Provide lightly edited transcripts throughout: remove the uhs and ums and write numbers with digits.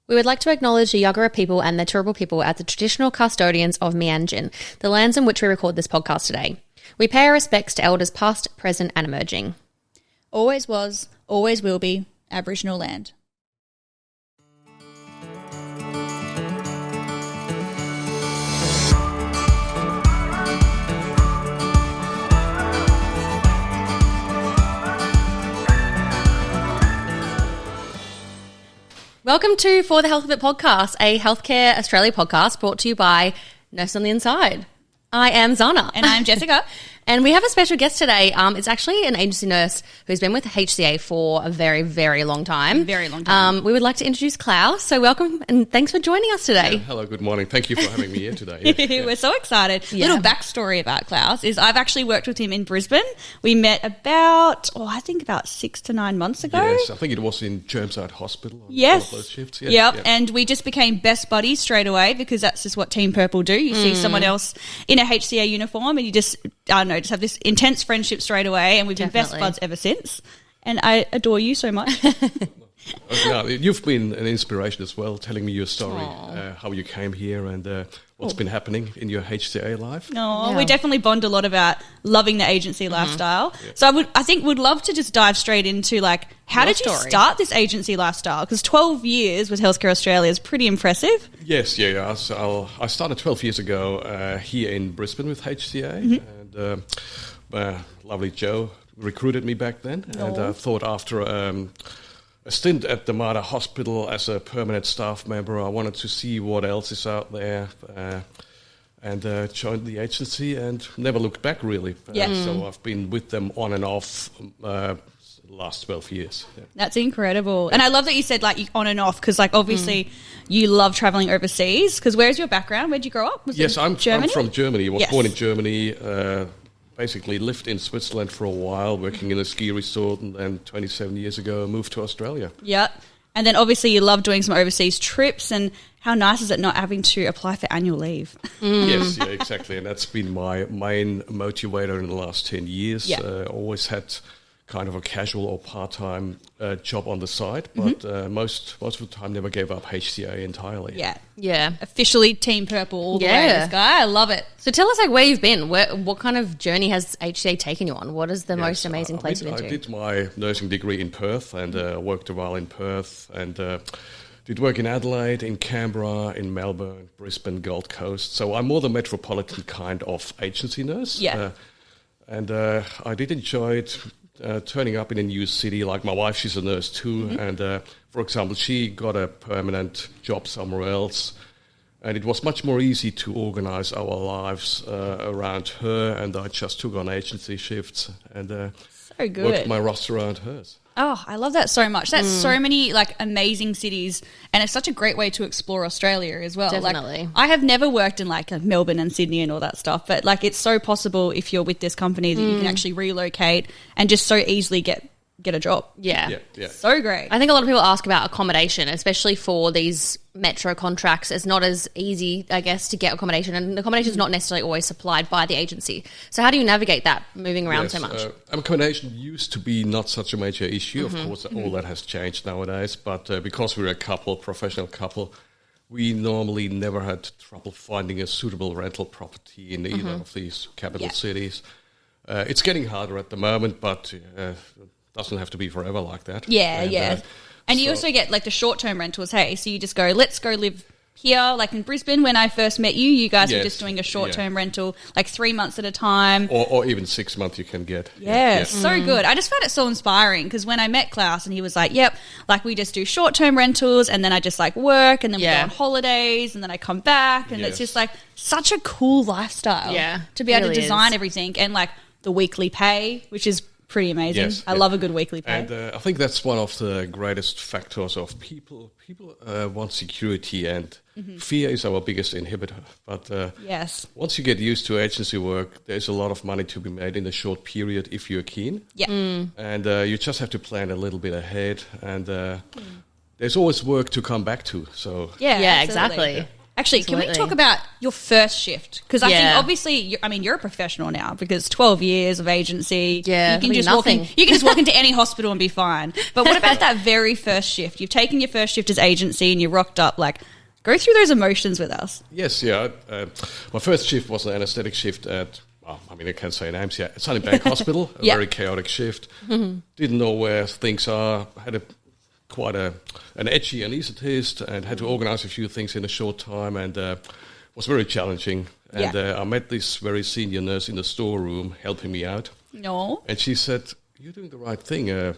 We would like to acknowledge the Yagara people and the Turrbal people as the traditional custodians of Mianjin, the lands in which we record this podcast today. We pay our respects to elders past, present and emerging. Always was, always will be Aboriginal land. Welcome to For the Health of It podcast, a Healthcare Australia podcast brought to you by Nurse on the Inside. I am Zana. And I'm Jessica. And we have a special guest today. It's actually an agency nurse who's been with HCA for a very, very long time. Very long time. We would like to introduce Claus. So welcome and thanks for joining us today. Hello, good morning. Thank you for having me here today. Yeah. We're so excited. Yeah. Little backstory about Claus is I've actually worked with him in Brisbane. We met about 6 to 9 months ago. Yes, I think it was in Chermside Hospital. Yes. Those shifts. Yep. And we just became best buddies straight away because that's just what Team Purple do. You see someone else in a HCA uniform and you just have this intense friendship straight away, and we've been best buds ever since. And I adore you so much. No, you've been an inspiration as well, telling me your story, how you came here and what's been happening in your HCA life. We definitely bond a lot about loving the agency lifestyle. Yeah. So I think would love to just dive straight into how did you start this agency lifestyle? Because 12 years with Healthcare Australia is pretty impressive. Yes, yeah. So I started 12 years ago here in Brisbane with HCA, and lovely Joe recruited me back then, and I thought after a stint at the Mater Hospital as a permanent staff member, I wanted to see what else is out there, and joined the agency and never looked back really. So I've been with them on and off last 12 years. Yeah. That's incredible. And I love that you said on and off because obviously you love travelling overseas because where's your background? Where'd you grow up? I'm from Germany. I was born in Germany. Basically lived in Switzerland for a while, working in a ski resort, and then 27 years ago moved to Australia. Yeah. And then obviously you love doing some overseas trips, and how nice is it not having to apply for annual leave? Yes, yeah, exactly. And that's been my main motivator in the last 10 years. Yeah. Always had kind of a casual or part-time job on the side, but most of the time never gave up HCA entirely. Yeah. Officially Team Purple all the way, this guy. I love it. So tell us where you've been. What kind of journey has HCA taken you on? What is the most amazing place you've been to? I did my nursing degree in Perth and worked a while in Perth and did work in Adelaide, in Canberra, in Melbourne, Brisbane, Gold Coast. So I'm more the metropolitan kind of agency nurse. Yeah. And I did enjoy it. Turning up in a new city, like my wife, she's a nurse too, and for example, she got a permanent job somewhere else, and it was much more easy to organize our lives around her, and I just took on agency shifts and worked my roster around hers. Oh, I love that so much. That's so many amazing cities, and it's such a great way to explore Australia as well. Definitely. I have never worked in Melbourne and Sydney and all that stuff, but it's so possible if you're with this company that you can actually relocate and just so easily get a job. Yeah. So great. I think a lot of people ask about accommodation, especially for these metro contracts. It's not as easy, I guess, to get accommodation, and accommodation is not necessarily always supplied by the agency. So how do you navigate that moving around so much? Accommodation used to be not such a major issue. Of course, all that has changed nowadays, but because we're a professional couple, we normally never had trouble finding a suitable rental property in either of these capital cities. It's getting harder at the moment, but doesn't have to be forever like that. And you also get the short-term rentals, hey? So you just go, let's go live here. In Brisbane, when I first met you, you guys were just doing a short-term rental, 3 months at a time. Or even 6 months you can get. So good. I just found it so inspiring because when I met Claus and he was we just do short-term rentals and then I just work and then we go on holidays and then I come back and it's just such a cool lifestyle. Yeah. To be able to design everything and the weekly pay, which is pretty amazing. Yes, I love a good weekly pay. And I think that's one of the greatest factors of people. People want security, and fear is our biggest inhibitor. But once you get used to agency work, there's a lot of money to be made in a short period if you're keen. And you just have to plan a little bit ahead, and there's always work to come back to. So exactly. Actually, Can we talk about your first shift? Because I think obviously, you're a professional now because 12 years of agency. Yeah, you can just walk into any hospital and be fine. But what about that very first shift? You've taken your first shift as agency and you rocked up. Like, go through those emotions with us. Yes, yeah. My first shift was an anaesthetic shift at, I can't say names yet. Sunnybank Hospital, a very chaotic shift. Mm-hmm. Didn't know where things are. Had quite an edgy anaesthetist and had to organise a few things in a short time, and was very challenging. And I met this very senior nurse in the storeroom helping me out. No. And she said, "You're doing the right thing.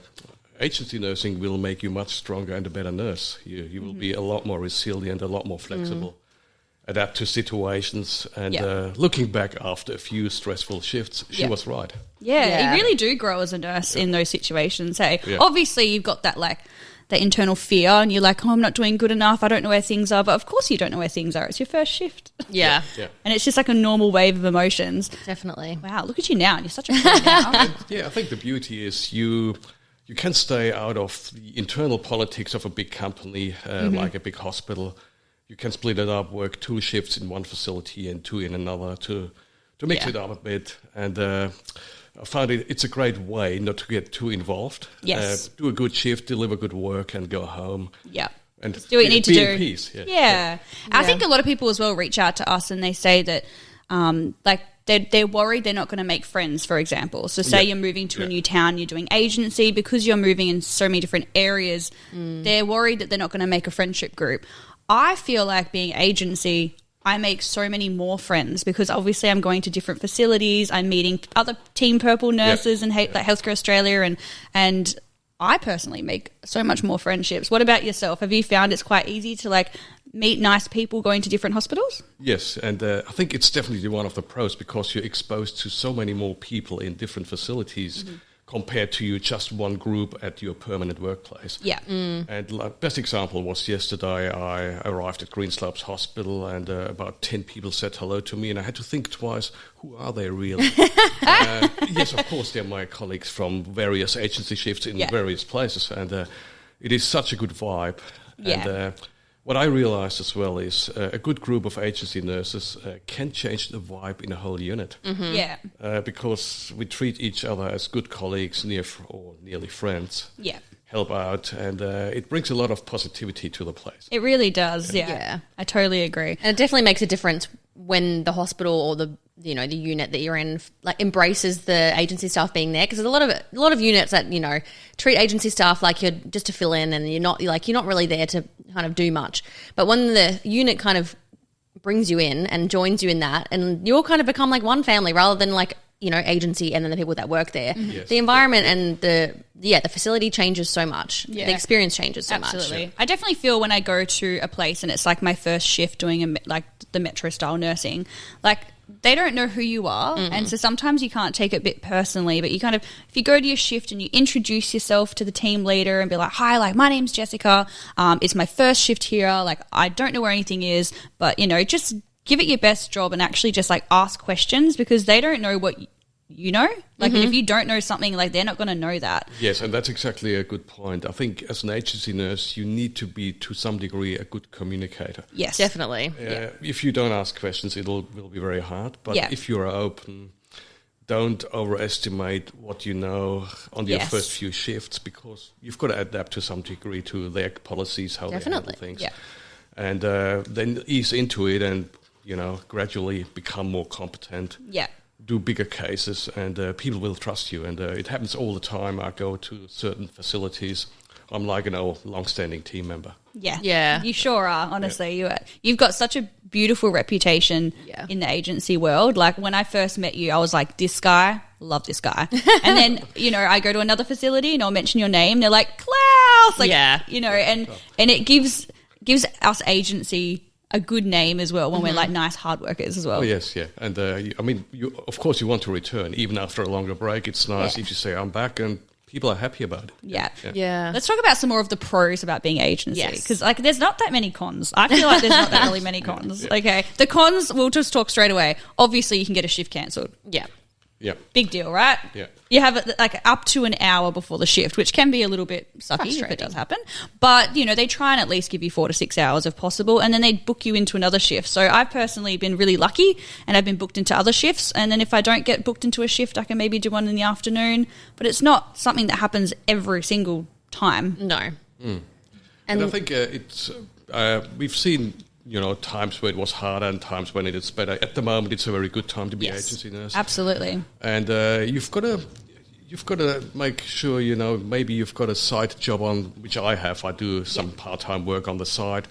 Agency nursing will make you much stronger and a better nurse. You will be a lot more resilient, a lot more flexible, adapt to situations." And looking back after a few stressful shifts, she was right. Yeah, you really do grow as a nurse in those situations. Hey, obviously you've got that that internal fear and you're like, I'm not doing good enough. I don't know where things are. But of course you don't know where things are. It's your first shift. Yeah. And it's just like a normal wave of emotions. Definitely. Wow, look at you now. You're such a pro now. I think the beauty is you can stay out of the internal politics of a big company, like a big hospital. You can split it up, work 2 shifts in one facility and 2 in another to mix it up a bit. And I found it's a great way not to get too involved. Yes. Do a good shift, deliver good work, and go home. Yeah. And do what you need to do. In peace. Yeah. I think a lot of people as well reach out to us and they say that they're worried they're not going to make friends, for example. So say you're moving to a new town, you're doing agency, because you're moving in so many different areas, they're worried that they're not going to make a friendship group. I feel like being agency, I make so many more friends because obviously I'm going to different facilities. I'm meeting other Team Purple nurses and like Healthcare Australia, and I personally make so much more friendships. What about yourself? Have you found it's quite easy to meet nice people going to different hospitals? Yes, and I think it's definitely one of the pros because you're exposed to so many more people in different facilities compared to just one group at your permanent workplace. Yeah. And best example was yesterday. I arrived at Greenslopes Hospital and about 10 people said hello to me, and I had to think twice, who are they really? Yes, of course, they're my colleagues from various agency shifts in various places, and it is such a good vibe. Yeah. And what I realized as well is a good group of agency nurses can change the vibe in a whole unit. Mm-hmm. Yeah. Because we treat each other as good colleagues, or nearly friends. Yeah. Help out, and it brings a lot of positivity to the place. It really does, yeah. I totally agree. And it definitely makes a difference when the hospital or the unit that you're in embraces the agency staff being there, because there's a lot of units that treat agency staff like you're just to fill in and you're not really there to kind of do much. But when the unit kind of brings you in and joins you in that, and you'll kind of become like one family rather than agency and then the people that work there. Mm-hmm. Yes. The environment and the facility changes so much. Yeah. The experience changes so much. Absolutely. I definitely feel when I go to a place and it's like my first shift doing the metro style nursing, they don't know who you are, and so sometimes you can't take it a bit personally, but you kind of, if you go to your shift and you introduce yourself to the team leader and be like, hi, my name's Jessica, it's my first shift here, I don't know where anything is, but just give it your best job and actually just ask questions, because they don't know what you know. And if you don't know something, they're not going to know that. Yes, and that's exactly a good point. I think as an agency nurse, you need to be, to some degree, a good communicator. Yes, definitely. If you don't ask questions, it will be very hard. But if you're open, don't overestimate what you know on your first few shifts, because you've got to adapt to some degree to their policies, how they handle things. Yeah. And then ease into it and, gradually become more competent. Yeah. Do bigger cases, and people will trust you. And it happens all the time. I go to certain facilities. I'm like an old, long-standing team member. Yeah. You sure are, honestly. You've got such a beautiful reputation in the agency world. When I first met you, I was like, this guy, love this guy. And then, I go to another facility and I'll mention your name. They're like, Claus! And it gives us agency a good name as well when we're nice hard workers as well. Oh, yes, yeah. And of course you want to return even after a longer break. It's nice if you say I'm back and people are happy about it. Yeah. Let's talk about some more of the pros about being agency, because there's not that many cons. I feel like there's not that really many cons. Okay, the cons, we'll just talk straight away. Obviously you can get a shift cancelled. Yeah. Yeah. Big deal, right? Yeah. You have it like up to an hour before the shift, which can be a little bit sucky if it does happen. But, they try and at least give you 4 to 6 hours if possible, and then they book you into another shift. So I've personally been really lucky, and I've been booked into other shifts. And then if I don't get booked into a shift, I can maybe do one in the afternoon. But it's not something that happens every single time. No. And I think we've seen, times where it was harder and times when it is better. At the moment, it's a very good time to be agency nurse. Absolutely. And you've got to make sure, maybe you've got a side job on, which I have. I do some part-time work on the side.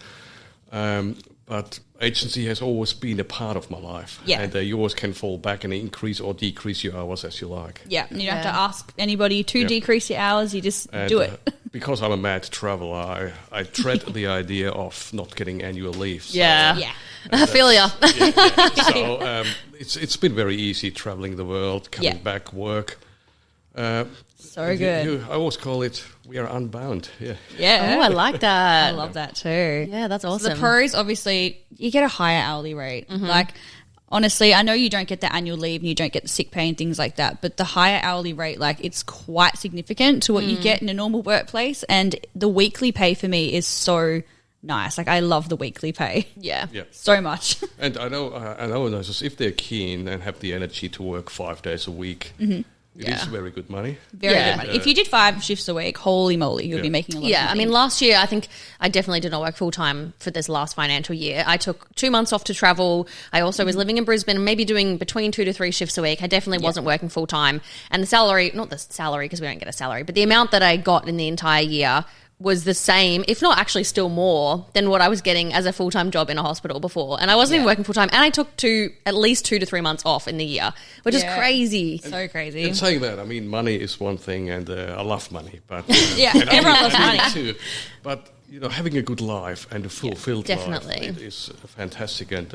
But agency has always been a part of my life. Yeah. And you always can fall back and increase or decrease your hours as you like. Yeah, and you don't have to ask anybody to decrease your hours. You just do it. Because I'm a mad traveller, I dread the idea of not getting annual leave. So, Yeah. I feel ya. So it's been very easy travelling the world, coming back, work. So good. I always call it, we are unbound. Yeah. Yeah. Oh, I like that. I love that too. Yeah, that's awesome. So the pros, obviously, you get a higher hourly rate. Like, honestly, I know you don't get the annual leave and you don't get the sick pay and things like that, but the higher hourly rate, like, it's quite significant to what you get in a normal workplace. And the weekly pay for me is so nice. Like, I love the weekly pay. Yeah. So much. And I know nurses, if they're keen and have the energy to work 5 days a week, it is very good money. Very good money. If you did 5 shifts a week, holy moly, you'd be making a lot of money. I mean, last year, I think I definitely did not work full-time for this last financial year. I took 2 months off to travel. I also was living in Brisbane, maybe doing between 2 to 3 shifts a week. I definitely wasn't working full-time. And the salary, not the salary because we don't get a salary, but the amount that I got in the entire year was the same, if not actually still more, than what I was getting as a full-time job in a hospital before. And I wasn't even working full-time. And I took at least 2 to 3 months off in the year, which is crazy. So crazy. And saying that, I mean, money is one thing, and I love money. But everyone loves money. Too. But, having a good life and a fulfilled life, it is fantastic. And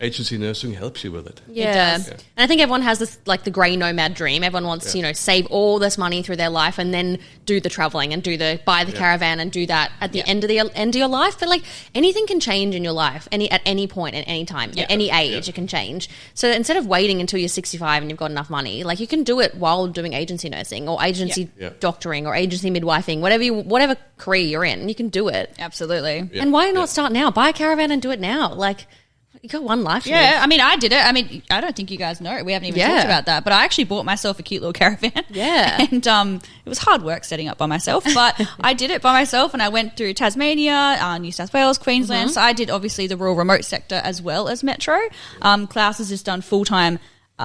agency nursing helps you with it. Yeah. And I think everyone has this, like, the grey nomad dream. Everyone wants to, save all this money through their life and then do the travelling and buy the caravan and do that at the end of your life. But, like, anything can change in your life at any point, at any time, at any age, it can change. So instead of waiting until you're 65 and you've got enough money, like, you can do it while doing agency nursing or agency doctoring or agency midwifing, whatever career you're in, you can do it. Absolutely. And why not start now? Buy a caravan and do it now. Like, you got one life. Yeah, I mean, I did it. I mean, I don't think you guys know it. We haven't even talked about that. But I actually bought myself a cute little caravan. Yeah. And it was hard work setting up by myself. But I did it by myself, and I went through Tasmania, New South Wales, Queensland. So I did, obviously, the rural remote sector as well as metro. Claus has just done full-time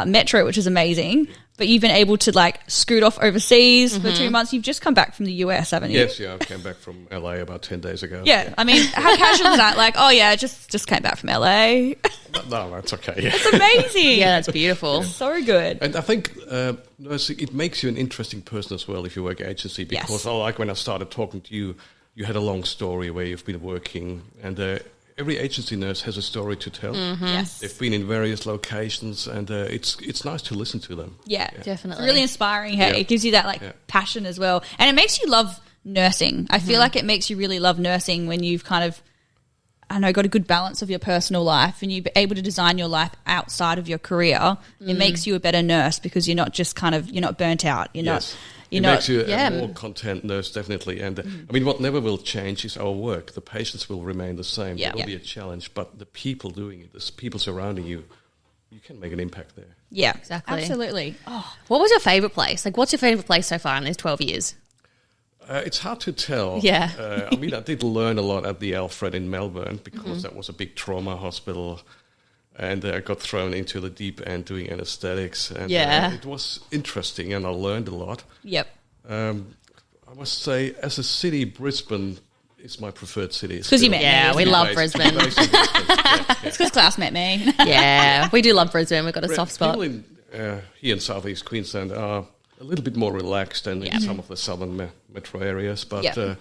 metro, which is amazing. But you've been able to, like, scoot off overseas for 2 months. You've just come back from the US, haven't you? Yes, I came back from LA about 10 days ago. Yeah. I mean, how casual is that? Like, just came back from LA. No, that's okay. Yeah. It's amazing. Yeah, that's beautiful. So good. And I think nursing, it makes you an interesting person as well if you work agency, because I like when I started talking to you, you had a long story where you've been working, and every agency nurse has a story to tell. Yes. They've been in various locations, and it's nice to listen to them. Yeah. Definitely. It's really inspiring. Hey, it gives you that passion as well, and it makes you love nursing. I feel like it makes you really love nursing when you've kind of, got a good balance of your personal life and you're able to design your life outside of your career. It makes you a better nurse because you're not just you're not burnt out. You're not. It makes you a more content nurse, definitely. And I mean, what never will change is our work. The patients will remain the same. There will be a challenge, but the people doing it, the people surrounding you, you can make an impact there. Yeah, exactly. Absolutely. Oh. What was your favourite place? Like, what's your favourite place so far in these 12 years? It's hard to tell. Yeah. I mean, I did learn a lot at the Alfred in Melbourne because that was a big trauma hospital. And I got thrown into the deep end doing anesthetics. And it was interesting, and I learned a lot. Yep. I must say, as a city, Brisbane is my preferred city. Because you met me. Yeah, we love Brisbane. It's because Claus met me. Yeah, we do love Brisbane. We've got a soft spot. People here in southeast Queensland are a little bit more relaxed than in some of the southern metro areas. But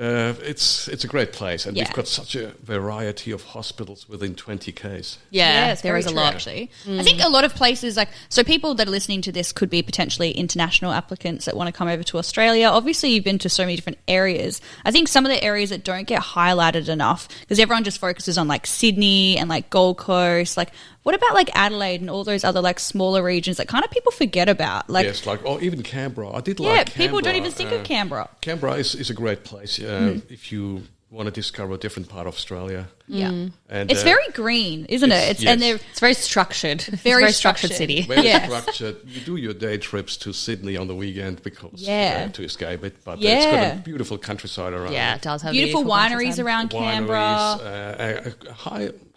It's a great place, and we've got such a variety of hospitals within 20 k's. Yeah, there is a lot actually. I think a lot of places so people that are listening to this could be potentially international applicants that want to come over to Australia. Obviously, you've been to so many different areas. I think some of the areas that don't get highlighted enough, because everyone just focuses on like Sydney and like Gold Coast. Like, what about like Adelaide and all those other like smaller regions that kind of people forget about? Like, yes, or even Canberra. I did like Canberra. People don't even think of Canberra. Canberra is a great place if you want to discover a different part of Australia. Yeah, and it's very green, isn't it? And it's very structured. Very structured city. Very structured. You do your day trips to Sydney on the weekend because to escape it, but it's got a beautiful countryside around. Yeah, it does have beautiful wineries around Canberra.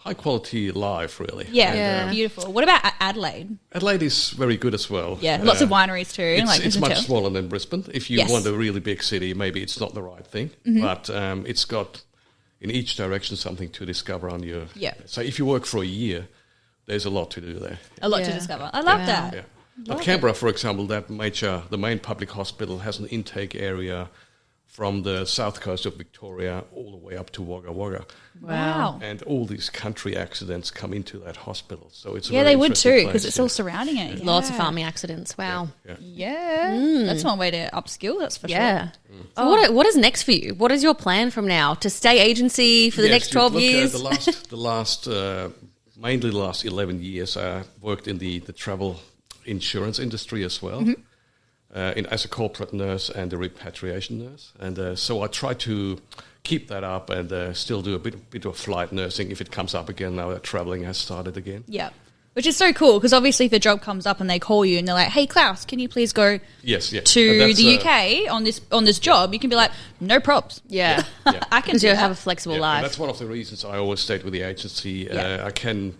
High quality life, really. Yeah, beautiful. What about Adelaide? Adelaide is very good as well. Yeah, lots of wineries too. It's much smaller than Brisbane. If you want a really big city, maybe it's not the right thing. But it's got in each direction something to discover on your. Yeah. So if you work for a year, there's a lot to do there. A lot to discover. I love that. Yeah. But Canberra, for example, the main public hospital has an intake area from the south coast of Victoria all the way up to Wagga Wagga. Wow. And all these country accidents come into that hospital. So it's they would too, because it's all surrounding it. Yeah. Lots of farming accidents. Wow. That's one way to upskill, that's for sure. So what is next for you? What is your plan from now? To stay agency for the next 12 years? Mainly the last 11 years, I worked in the travel insurance industry as well. As a corporate nurse and a repatriation nurse. And so I try to keep that up and still do a bit of flight nursing if it comes up again now that traveling has started again. Yeah. Which is so cool, because obviously if a job comes up and they call you and they're like, hey, Claus, can you please go to the UK on this job? You can be like, no props. Yeah. I can have a flexible life. And that's one of the reasons I always stayed with the agency. I can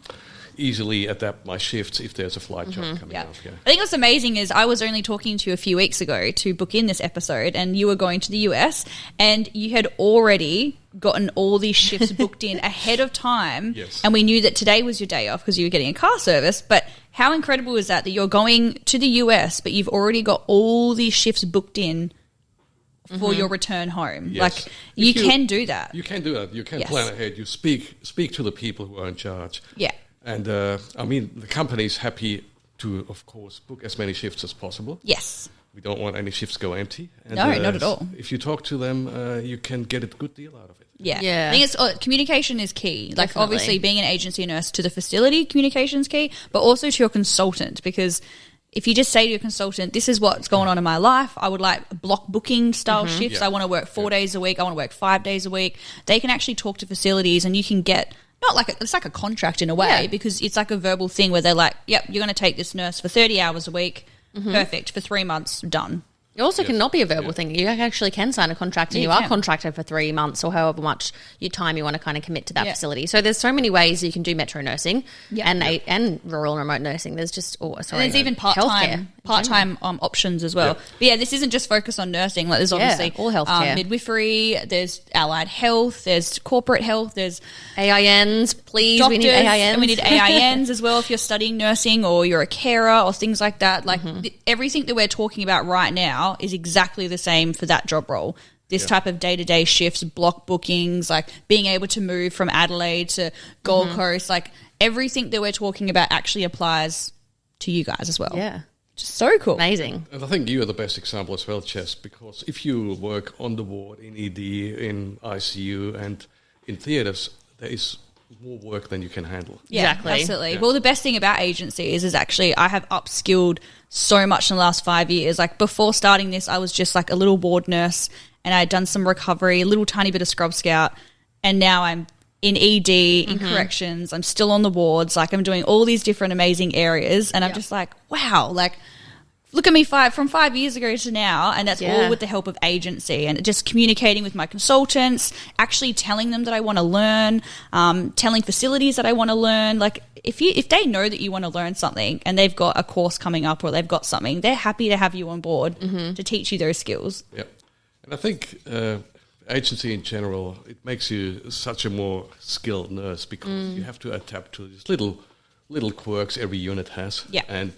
easily adapt my shifts if there's a flight job coming up. Yeah. I think what's amazing is I was only talking to you a few weeks ago to book in this episode, and you were going to the US, and you had already gotten all these shifts booked in ahead of time. Yes. And we knew that today was your day off because you were getting a car service. But how incredible is that you're going to the US, but you've already got all these shifts booked in for your return home? Yes. Like, you can do that. You can do that. You can plan ahead. You speak to the people who are in charge. Yeah. And, the company is happy to, of course, book as many shifts as possible. Yes. We don't want any shifts go empty. And, no, not at all. If you talk to them, you can get a good deal out of it. Yeah. I think communication is key. Like, obviously, being an agency nurse to the facility, communication is key, but also to your consultant, because if you just say to your consultant, this is what's going on in my life, I would like block booking style shifts. Yeah. I want to work 4 days a week. I want to work 5 days a week. They can actually talk to facilities, and you can get it's like a contract in a way, because it's like a verbal thing where they're like, yep, you're going to take this nurse for 30 hours a week. Perfect. For 3 months, done. It also cannot be a verbal thing. You actually can sign a contract, and you are contracted for 3 months or however much time you want to kind of commit to that facility. So there's so many ways you can do metro nursing and rural and remote nursing. There's just and there's even part-time options as well. But this isn't just focused on nursing. Like, there's obviously all healthcare, midwifery, there's allied health, there's corporate health, there's AINs. Please, doctors, we need AINs. And we need AINs as well if you're studying nursing or you're a carer or things like that. Like, everything that we're talking about right now is exactly the same for that job role. This type of day-to-day shifts, block bookings, like being able to move from Adelaide to Gold Coast, like everything that we're talking about actually applies to you guys as well. Yeah. Just so cool. Amazing. And I think you are the best example as well, Jess, because if you work on the ward, in ED, in ICU and in theatres, there is more work than you can handle. Yeah, exactly. Absolutely. Yeah. Well, the best thing about agencies is actually I have upskilled so much in the last 5 years. Like, before starting this, I was just like a little ward nurse, and I had done some recovery, a little tiny bit of scrub scout, and now I'm in ED, in corrections. I'm still on the wards. Like, I'm doing all these different amazing areas, and I'm just like, wow, like, look at me from 5 years ago to now, and that's all with the help of agency and just communicating with my consultants, actually telling them that I want to learn, telling facilities that I want to learn. Like, if they know that you want to learn something and they've got a course coming up or they've got something, they're happy to have you on board to teach you those skills. Yep. And I think agency in general, it makes you such a more skilled nurse because you have to adapt to these little quirks every unit has and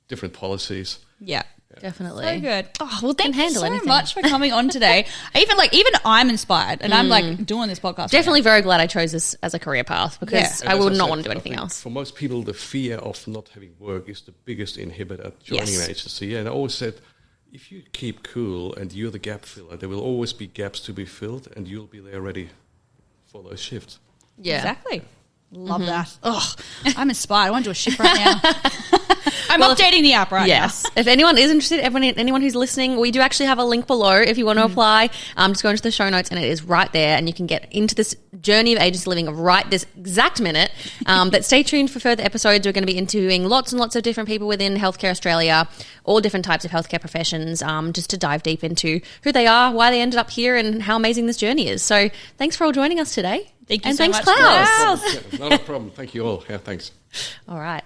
different policies. Yeah. Definitely. So good. Oh, well, thank you so anything. much for coming on today. Even I'm inspired, and I'm like doing this podcast. Definitely very glad I chose this as a career path because I would not want to do anything else. For most people, the fear of not having work is the biggest inhibitor joining an agency. And I always said, if you keep cool and you're the gap filler, there will always be gaps to be filled, and you'll be there ready for those shifts. Yeah. Exactly. Love that. Oh, I'm inspired. I want to do a shift right now. I'm updating the app right now. If anyone is interested, anyone who's listening, we do actually have a link below if you want to apply. Just go into the show notes and it is right there, and you can get into this journey of agency living right this exact minute. But stay tuned for further episodes. We're going to be interviewing lots and lots of different people within Healthcare Australia, all different types of healthcare professions, just to dive deep into who they are, why they ended up here, and how amazing this journey is. So thanks for all joining us today. Thank you and so thanks, much, Claus. Not a problem. Thank you all. Yeah, thanks. All right.